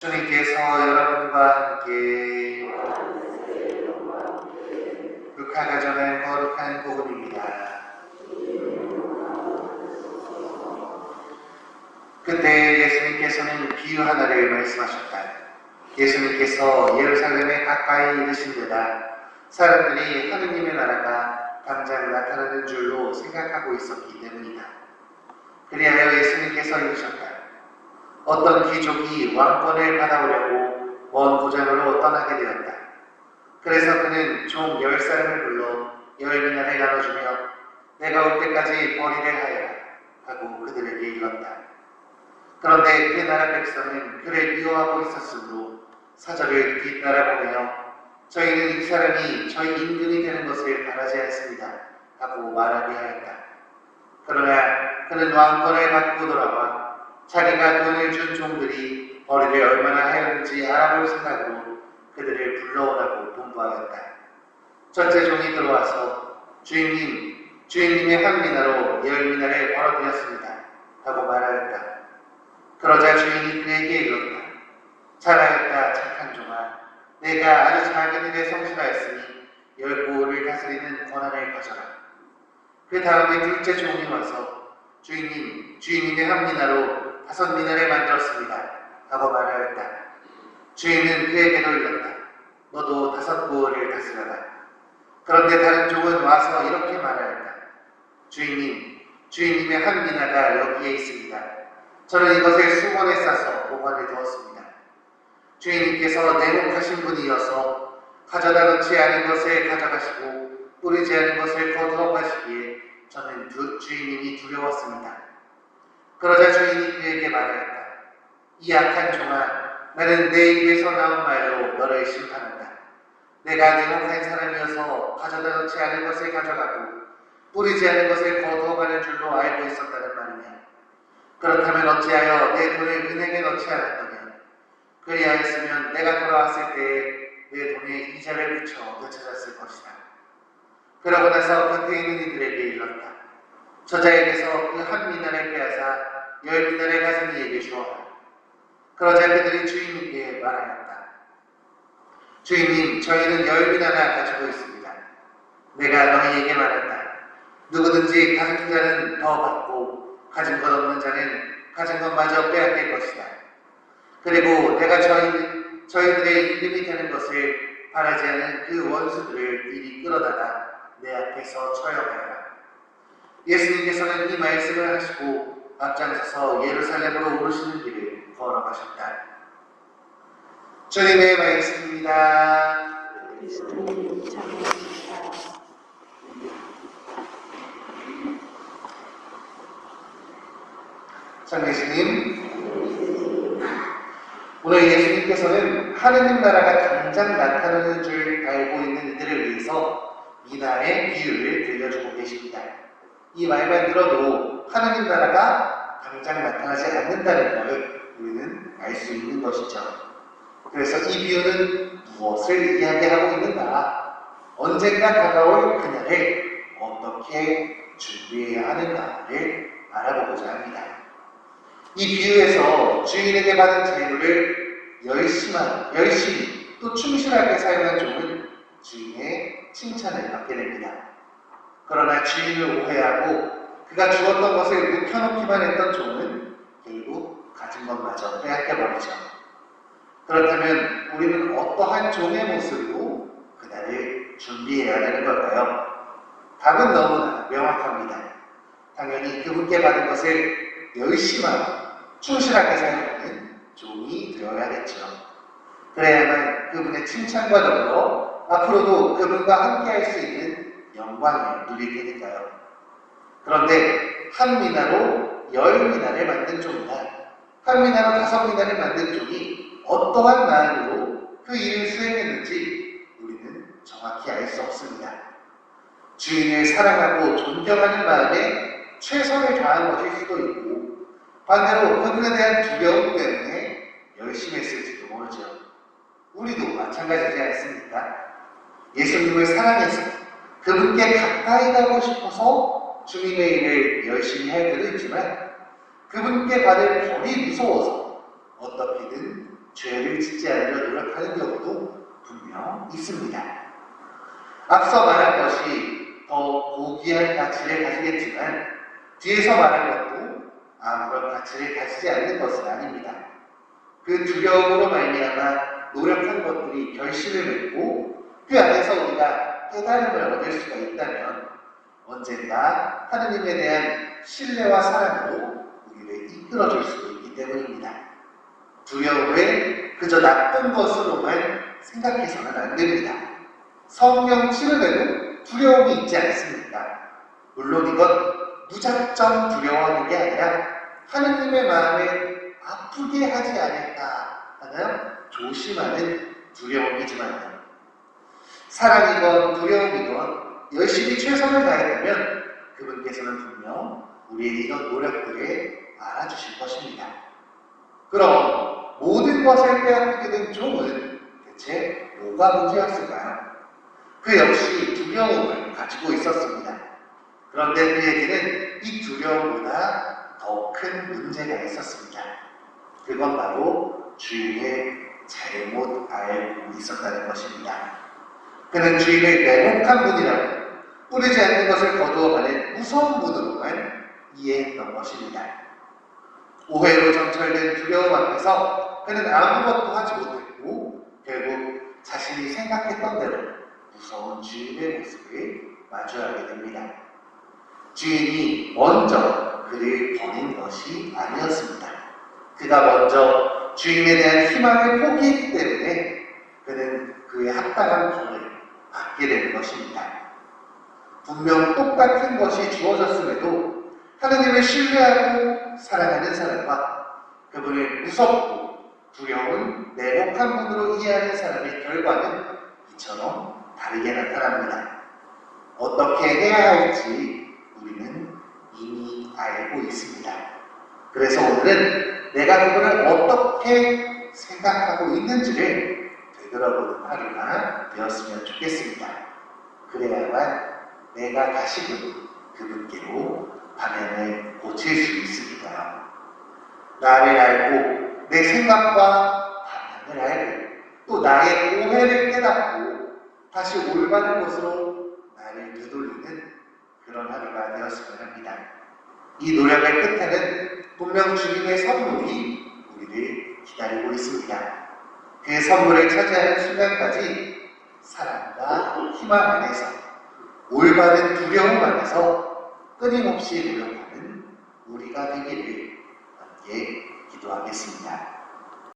주님께서 여러분과 함께 루카가 전한 거룩한 복음입니다. 그때 예수님께서는 비유 하나를 말씀하셨다. 예수님께서 예루살렘에 가까이 이르신 데다 사람들이 하느님의 나라가 당장 나타나는 줄로 생각하고 있었기 때문이다. 그리하여 예수님께서 이르셨다. 어떤 귀족이 왕권을 받아오려고 먼 고장으로 떠나게 되었다. 그래서 그는 종 10사람을 불러 10미나를 나눠주며 내가 올 때까지 벌이를 하여라 하고 그들에게 일렀다. 그런데 그 나라 백성은 그를 미워하고 있었으므로 사절을 뒤따라 보내어 저희는 이 사람이 저희 임금이 되는 것을 바라지 않습니다 하고 말하게 하였다. 그러나 그는 왕권을 받고 돌아와 자기가 돈을 준 종들이 벌이를 얼마나 하였는지 알아볼 생각으로 그들을 불러오라고 분부하였다. 첫째 종이 들어와서 주인님의 한 미나로 10미나를 벌어들였습니다 하고 말하였다. 그러자 주인이 그에게 일렀다. 잘하였다 착한 종아. 내가 아주 작은 일에 성실하였으니 10고을을 다스리는 권한을 가져라. 그 다음에 둘째 종이 와서 주인님의 한 미나로 5미나를 만들었습니다 하고 말하였다. 주인은 그에게도 일렀다. 너도 5고을을 다스려라. 그런데 다른 종은 와서 이렇게 말하였다. 주인님의 한 미나가 여기에 있습니다. 저는 이것을 수건에 싸서 보관해 두었습니다. 주인님께서 내목하신 분이어서 가져다 놓지 않은 것을 가져가시고 뿌리지 않은 것을 거두어 가시기에 저는 주인님이 두려웠습니다. 그러자 주인이 그에게 말하였다. 이 악한 종아, 나는 내 입에서 나온 말로 너를 심판한다. 내가 내목한 사람이어서 가져다 놓지 않은 것을 가져가고 뿌리지 않은 것을 거두어가는 줄로 알고 있었다는 말이냐. 그렇다면 어찌하여 내 돈을 은행에 넣지 않았더냐. 그리하였으면 내가 돌아왔을 때에 내 돈에 이자를 붙여 되찾았을 것이다. 그러고 나서 곁에 있는 이들에게 일렀다. 저자에게서 그 한 미나를 빼앗아 10미나를 가진 이에게 주어라. 그러자 그들이 주인님께 말하였다. 주인님, 저희는 10미나나 가지고 있습니다. 내가 너희에게 말한다. 누구든지 가진 자는 더 받고 가진 것 없는 자는 가진 것마저 빼앗길 것이다. 그리고 내가 저희들의 임금이 되는 것을 바라지 않은 그 원수들을 이리 끌어다가 내 앞에서 처형하여라. 예수님께서는 이 말씀을 하시고 앞장서서 예루살렘으로 오르시는 길을 걸어가셨다. 주님의 말씀입니다. 그리스도님 참으시다. 참 예수님, 오늘 예수님께서는 하느님 나라가 당장 나타나는 줄 알고 있는 이들을 위해서 미나의 비유를 들려주고 계십니다. 이 말만 들어도 하느님 나라가 당장 나타나지 않는다는 것을 우리는 알 수 있는 것이죠. 그래서 이 비유는 무엇을 이야기하고 있는가? 언젠가 다가올 그날을 어떻게 준비해야 하는가를 알아보고자 합니다. 이 비유에서 주인에게 받은 재물을 열심히 또 충실하게 사용한 종은 주인의 칭찬을 받게 됩니다. 그러나 주인을 오해하고 그가 주었던 것을 묵혀놓기만 했던 종은 결국 가진 것마저 빼앗겨버리죠. 그렇다면 우리는 어떠한 종의 모습으로 그날을 준비해야 되는 걸까요? 답은 너무나 명확합니다. 당연히 그분께 받은 것을 열심하고 충실하게 사용하는 종이 되어야겠죠. 그래야만 그분의 칭찬과 더불어 앞으로도 그분과 함께할 수 있는 영광을 누리게 되니까요. 그런데 한 미나로 10미나를 만든 종이나 한 미나로 5미나를 만든 종이 어떠한 마음으로 그 일을 수행했는지 우리는 정확히 알 수 없습니다. 주인을 사랑하고 존경하는 마음에 최선을 다한 것일 수도 있고 반대로 그분에 대한 두려움 때문에 열심히 했을지도 모르죠. 우리도 마찬가지지 않습니까? 예수님을 사랑해서 그분께 가까이 가고 싶어서 주님의 일을 열심히 할 때도 있지만 그분께 받을 벌이 무서워서 어떻게든 죄를 짓지 않으려 노력하는 경우도 분명 있습니다. 앞서 말한 것이 더 고귀한 가치를 가지겠지만 뒤에서 말한 것도 아무런 가치를 가지지 않는 것은 아닙니다. 그 두려움으로 말미암아 노력한 것들이 결실을 맺고 그 안에서 우리가 깨달음을 얻을 수가 있다면 언젠가 하느님에 대한 신뢰와 사랑으로 우리를 이끌어줄 수 있기 때문입니다. 두려움을 그저 나쁜 것으로만 생각해서는 안 됩니다. 성령 치료에도 두려움이 있지 않습니까? 물론 이건 무작정 두려워하는 게 아니라 하느님의 마음을 아프게 하지 않을까 하는 조심하는 두려움이지만요. 사랑이건 두려움이건 열심히 최선을 다했다면 그분께서는 분명 우리의 이런 노력들을 알아주실 것입니다. 그럼 모든 것을 빼앗기게 된 종은 대체 뭐가 문제였을까요? 그 역시 두려움을 가지고 있었습니다. 그런데 그에게는 이 두려움보다 더 큰 문제가 있었습니다. 그건 바로 주인을 잘못 알고 있었다는 것입니다. 그는 주인을 내복한 분이라고 뿌리지 않는 것을 거두어가는 무서운 분으로만 이해했던 것입니다. 오해로 점철된 두려움 앞에서 그는 아무것도 하지 못했고 결국 자신이 생각했던 대로 무서운 주인의 모습을 마주하게 됩니다. 주인이 먼저 그를 버린 것이 아니었습니다. 그가 먼저 주인에 대한 희망을 포기했기 때문에 그는 그의 합당한 벌을 받게 되는 것입니다. 분명 똑같은 것이 주어졌음에도 하느님을 신뢰하고 사랑하는 사람과 그분을 무섭고 두려운 내복한 분으로 이해하는 사람의 결과는 이처럼 다르게 나타납니다. 어떻게 해야 할지 우리는 이미 알고 있습니다. 그래서 오늘은 내가 그분을 어떻게 생각하고 있는지를 되돌아보는 하루가 되었으면 좋겠습니다. 그래야만 내가 다시금 그분께로 방향을 고칠 수 있으니까요. 나를 알고 내 생각과 방향을 알고 또 나의 오해를 깨닫고 다시 올바른 것으로 나를 되돌리는 그런 하루가 되었으면 합니다. 이 노력의 끝에는 분명 주님의 선물이 우리를 기다리고 있습니다. 그 선물을 차지하는 순간까지 사랑과 희망 안에서 올바른 두려움 안에서 끊임없이 노력하는 우리가 되기를 함께 기도하겠습니다.